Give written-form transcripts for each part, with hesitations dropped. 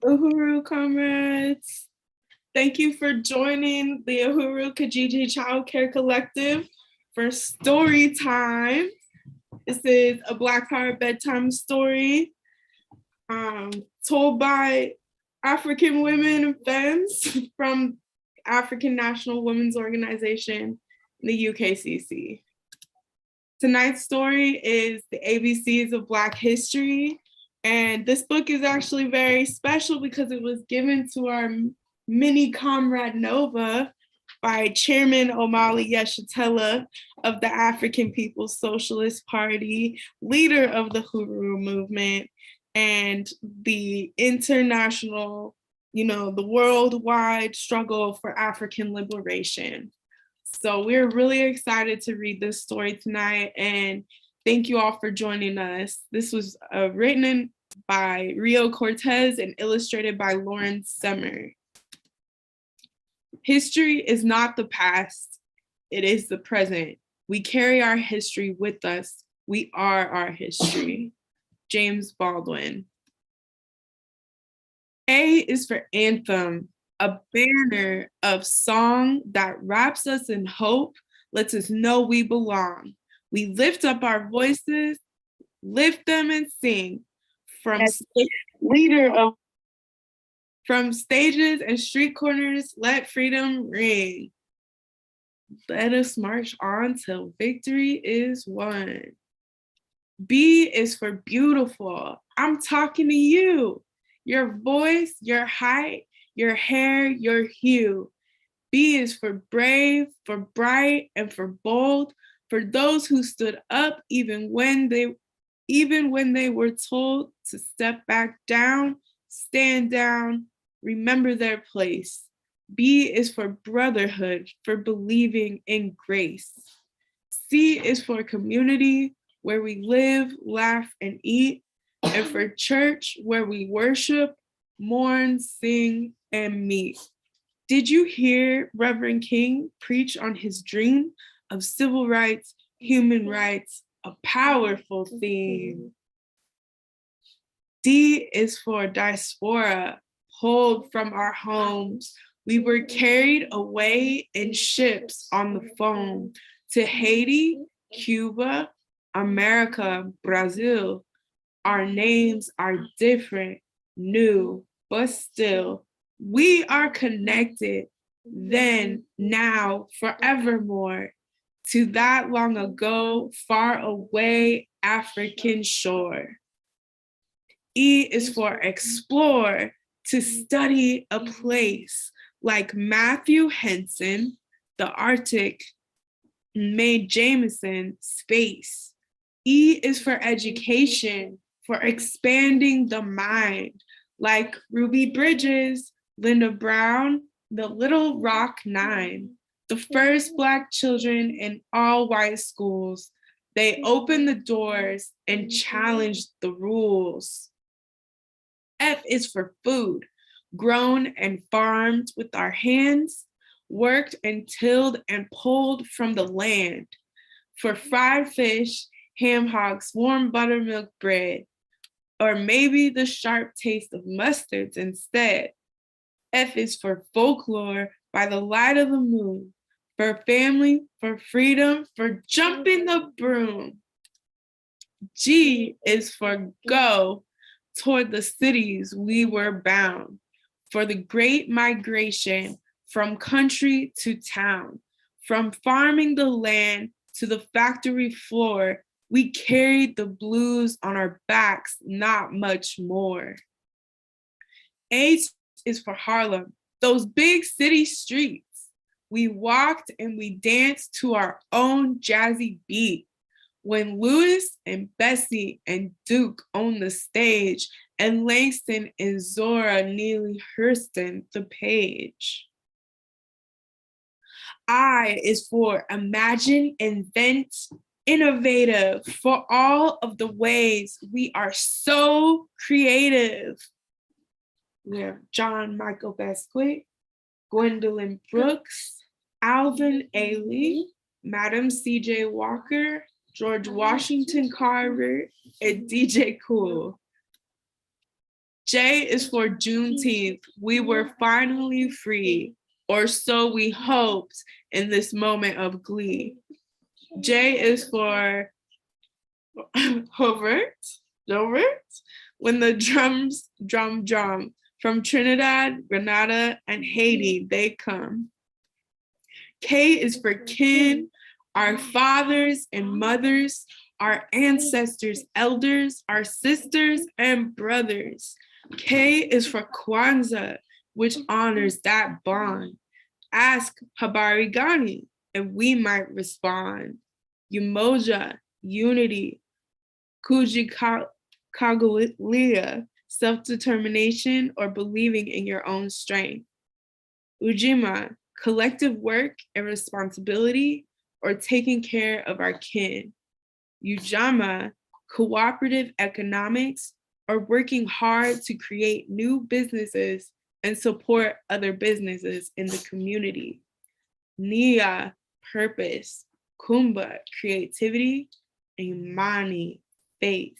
Uhuru, Comrades. Thank you for joining the Uhuru Kijiji Childcare Collective for StoryTime. This is a Black Power bedtime story told by African women and femmes from African National Women's Organization, the UKCC. Tonight's story is the ABCs of Black history. And this book is actually very special because it was given to our mini comrade Nova by Chairman Omali Yeshitela of the African People's Socialist Party, leader of the Uhuru movement, and the international, the worldwide struggle for African liberation. So we're really excited to read this story tonight, and thank you all for joining us. This was written by Rio Cortez and illustrated by Lauren Semmer. History is not the past, it is the present. We carry our history with us. We are our history. James Baldwin. A is for anthem, a banner of song that wraps us in hope, lets us know we belong. We lift up our voices, lift them and sing. From stages and street corners, let freedom ring. Let us march on till victory is won. B is for beautiful. I'm talking to you. Your voice, your height, your hair, your hue. B is for brave, for bright, and for bold, for those who stood up even when they were told to step back down, stand down, remember their place. B is for brotherhood, for believing in grace. C is for community, where we live, laugh, and eat, and for church, where we worship, mourn, sing, and meet. Did you hear Reverend King preach on his dream of civil rights, human rights? A powerful theme. D is for diaspora, pulled from our homes. We were carried away in ships on the foam to Haiti, Cuba, America, Brazil. Our names are different, new, but still, we are connected, then, now, forevermore, to that long ago, far away African shore. E is for explore, to study a place like Matthew Henson, the Arctic, Mae Jemison, space. E is for education, for expanding the mind, like Ruby Bridges, Linda Brown, the Little Rock Nine, the first Black children in all white schools. They opened the doors and challenged the rules. F is for food, grown and farmed with our hands, worked and tilled and pulled from the land. For fried fish, ham hocks, warm buttermilk bread, or maybe the sharp taste of mustards instead. F is for folklore by the light of the moon, for family, for freedom, for jumping the broom. G is for go, toward the cities we were bound, for the great migration from country to town, from farming the land to the factory floor. We carried the blues on our backs, not much more. H is for Harlem, those big city streets. We walked and we danced to our own jazzy beat. When Lewis and Bessie and Duke owned the stage, and Langston and Zora Neely Hurston the page. I is for imagine, invent, innovative, for all of the ways we are so creative. We have John Michael Besquick, Gwendolyn Brooks, Alvin Ailey, Madam C.J. Walker, George Washington Carver, and DJ Cool. J is for Juneteenth. We were finally free, or so we hoped in this moment of glee. J is for Hobart, when the drums drum. From Trinidad, Grenada, and Haiti, they come. K is for kin, our fathers and mothers, our ancestors, elders, our sisters and brothers. K is for Kwanzaa, which honors that bond. Ask Habari Gani, and we might respond. Umoja, unity. Kujikagulia, self-determination or believing in your own strength. Ujima, collective work and responsibility or taking care of our kin. Ujama, cooperative economics or working hard to create new businesses and support other businesses in the community. Nia, purpose. Kumba, creativity. Imani, faith.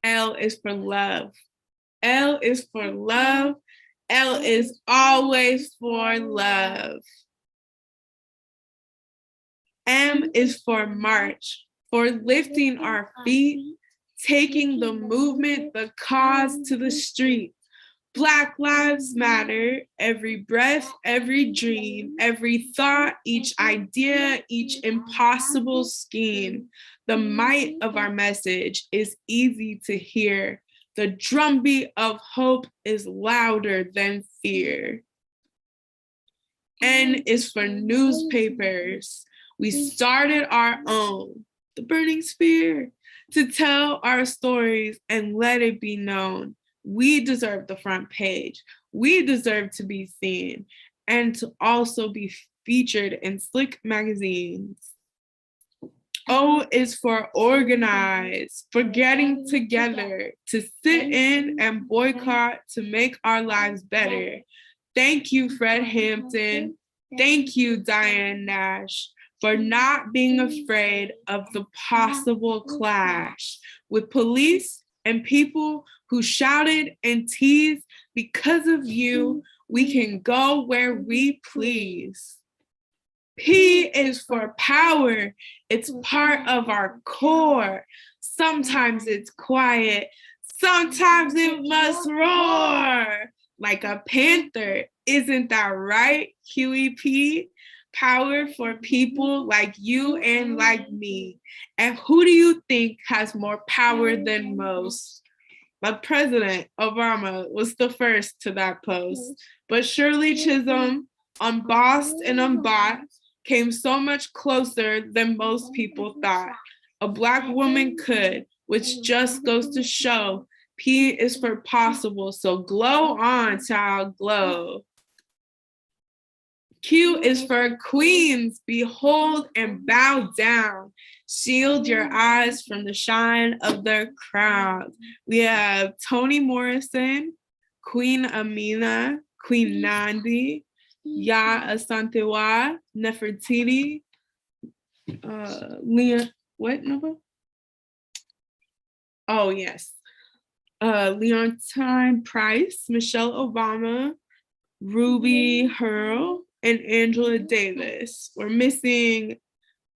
L is for love. L is for love. L is always for love. M is for march, for lifting our feet, taking the movement, the cause to the street. Black Lives Matter, every breath, every dream, every thought, each idea, each impossible scheme. The might of our message is easy to hear. The drumbeat of hope is louder than fear. N is for newspapers. We started our own, the Burning Spear, to tell our stories and let it be known. We deserve the front page. We deserve to be seen and to also be featured in slick magazines. O is for organize, for getting together, to sit in and boycott to make our lives better. Thank you, Fred Hampton. Thank you, Diane Nash, for not being afraid of the possible clash with police and people who shouted and teased. Because of you, we can go where we please. P is for power. It's part of our core. Sometimes it's quiet. Sometimes it must roar like a panther. Isn't that right, Huey P? Power for people like you and like me. And who do you think has more power than most? But President Obama was the first to that post. But Shirley Chisholm, unbossed and unbought, came so much closer than most people thought. A Black woman could, which just goes to show P is for possible, so glow on, child, glow. Q is for queens, behold and bow down. Shield your eyes from the shine of their crowns. We have Toni Morrison, Queen Amina, Queen Nandi, Ya Asantewa, Nefertiti, Leon, what number? Oh, yes. Leontine Price, Michelle Obama, Ruby Hurl, and Angela Davis. We're missing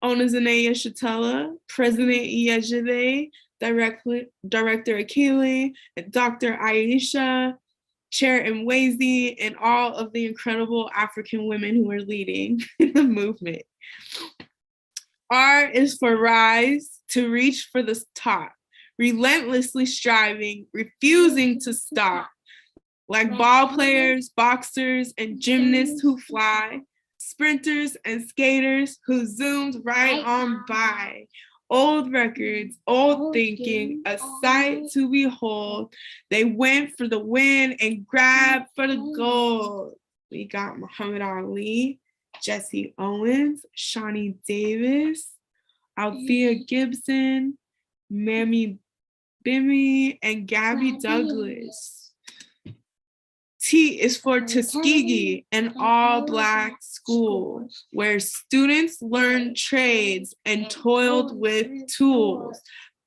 Onazane Yeshitela, President Yejide, Director Akili, and Dr. Aisha, Chair Mwezi, and all of the incredible African women who are leading the movement. R is for rise, to reach for the top, relentlessly striving, refusing to stop. Like ball players, boxers, and gymnasts who fly, sprinters and skaters who zoomed right on by. Old records, old thinking, a sight to behold. They went for the win and grabbed for the gold. We got Muhammad Ali, Jesse Owens, Shawnee Davis, Althea Gibson, Mamie Bimmy, and Gabby Douglas. T is for Tuskegee, an all-Black school where students learned trades and toiled with tools.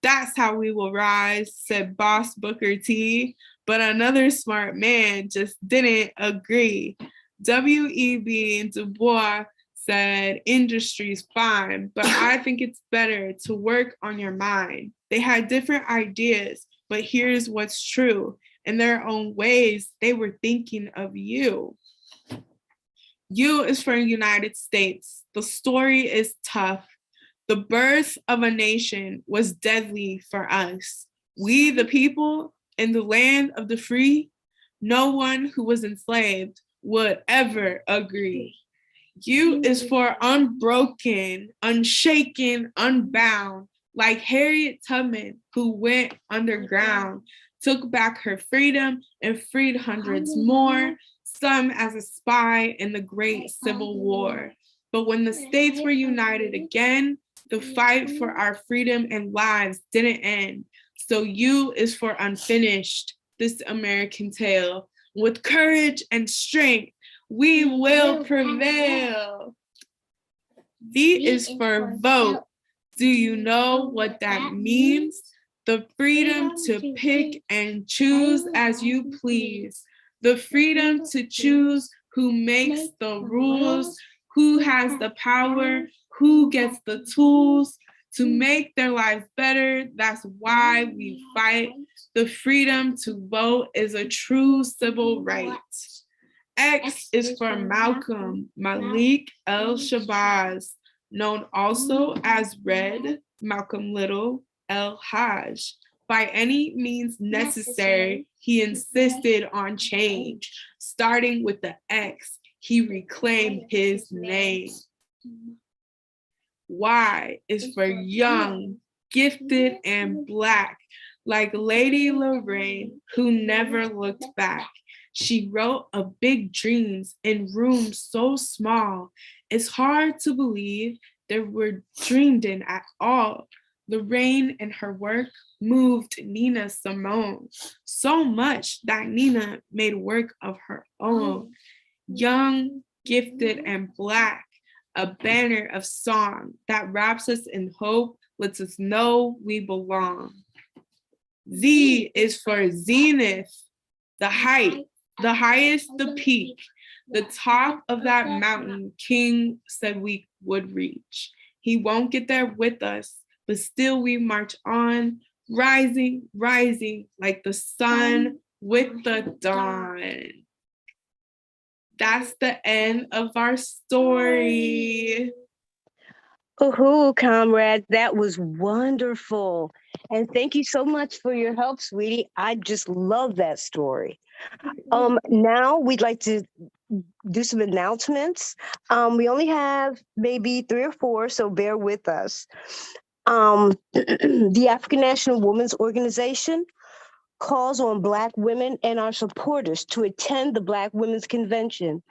That's how we will rise, said Boss Booker T. But another smart man just didn't agree. W.E.B. Du Bois said, industry's fine, but I think it's better to work on your mind. They had different ideas, but here's what's true. In their own ways, they were thinking of you. U is for United States. The story is tough. The birth of a nation was deadly for us. We, the people, in the land of the free, no one who was enslaved would ever agree. U is for unbroken, unshaken, unbound, like Harriet Tubman, who went underground, took back her freedom and freed hundreds more, some as a spy in the Great Civil War. But when the states were united again, the fight for our freedom and lives didn't end. So U is for unfinished, this American tale. With courage and strength, we will prevail. V is for vote. Do you know what that means? The freedom to pick and choose as you please. The freedom to choose who makes the rules, who has the power, who gets the tools to make their lives better. That's why we fight. The freedom to vote is a true civil right. X is for Malcolm Malik El Shabazz, known also as Red Malcolm Little El Hajj. By any means necessary, he insisted on change. Starting with the X, he reclaimed his name. Y is for young, gifted, and Black, like Lady Lorraine, who never looked back. She wrote of big dreams in rooms so small, it's hard to believe they were dreamed in at all. Lorraine and her work moved Nina Simone so much that Nina made work of her own. Young, gifted, and Black, a banner of song that wraps us in hope, lets us know we belong. Z is for zenith, the height, the highest, the peak, the top of that mountain King said we would reach. He won't get there with us, but still we march on, rising, rising like the sun with the dawn. That's the end of our story. Uhuru, comrade, that was wonderful. And thank you so much for your help, sweetie. I just love that story. Now we'd like to do some announcements. We only have maybe 3 or 4, so bear with us. The African National Women's Organization calls on Black women and our supporters to attend the Black Women's Convention.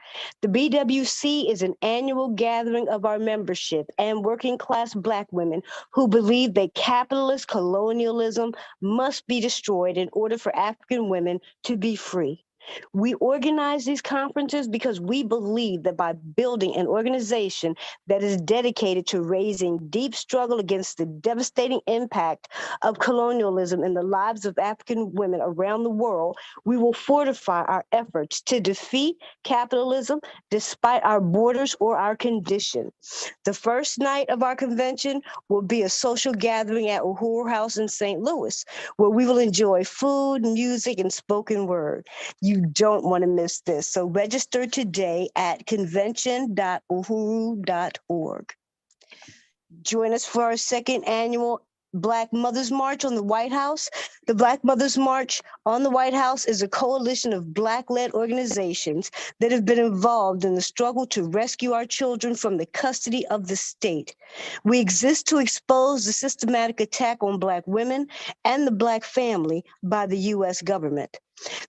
The BWC is an annual gathering of our membership and working class Black women who believe that capitalist colonialism must be destroyed in order for African women to be free. We organize these conferences because we believe that by building an organization that is dedicated to raising deep struggle against the devastating impact of colonialism in the lives of African women around the world, we will fortify our efforts to defeat capitalism despite our borders or our condition. The first night of our convention will be a social gathering at Uhuru House in St. Louis, where we will enjoy food, music, and spoken word. You don't want to miss this. So register today at convention.uhuru.org. Join us for our second annual Black Mothers March on the White House. The Black Mothers March on the White House is a coalition of Black-led organizations that have been involved in the struggle to rescue our children from the custody of the state. We exist to expose the systematic attack on Black women and the Black family by the U.S. government.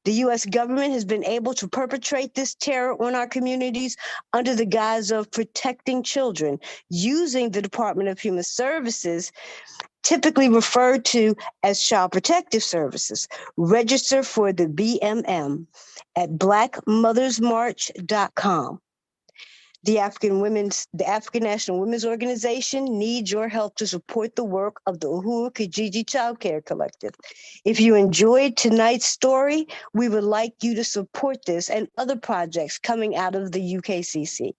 The U.S. government has been able to perpetrate this terror on our communities under the guise of protecting children, using the Department of Human Services, typically referred to as Child Protective Services. Register for the BMM at blackmothersmarch.com. The African National Women's Organization needs your help to support the work of the Uhuru Kijiji Childcare Collective. If you enjoyed tonight's story, we would like you to support this and other projects coming out of the UKCC.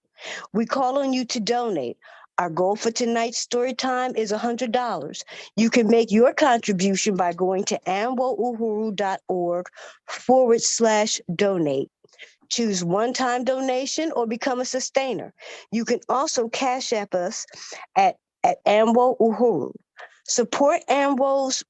We call on you to donate. Our goal for tonight's story time is $100. You can make your contribution by going to anwouhuru.org/donate. Choose one-time donation or become a sustainer. You can also Cash App us at Anwo Uhuru. Support Anwo's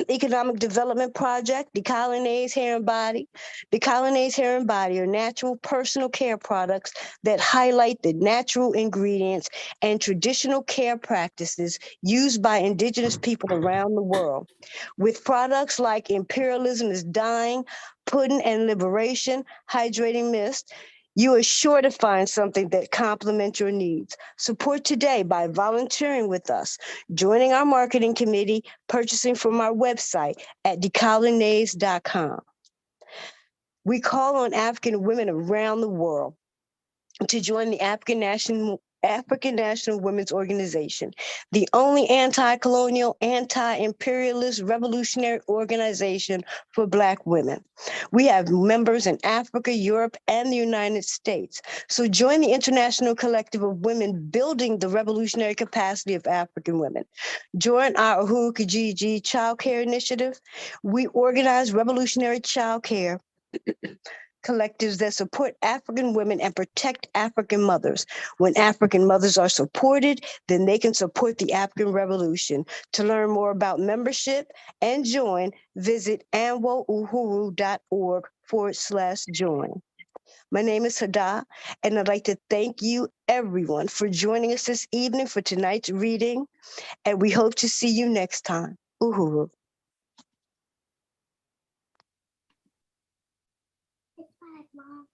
economic development project, Decolonase Hair and Body. Decolonase Hair and Body are natural personal care products that highlight the natural ingredients and traditional care practices used by Indigenous people around the world. With products like Imperialism is Dying, Pudding and Liberation, Hydrating Mist, you are sure to find something that complements your needs. Support today by volunteering with us, joining our marketing committee, purchasing from our website at decolonase.com. We call on African women around the world to join the African National Women's Organization, the only anti-colonial, anti-imperialist, revolutionary organization for Black women. We have members in Africa, Europe, and the United States. So join the international collective of women building the revolutionary capacity of African women. Join our Uhuru Kijiji Child Care Initiative. We organize revolutionary child care collectives that support African women and protect African mothers. When African mothers are supported, then they can support the African Revolution. To learn more about membership and join, visit anwouhuru.org/join. My name is Hada, and I'd like to thank you, everyone, for joining us this evening for tonight's reading, and we hope to see you next time. Uhuru. Mom.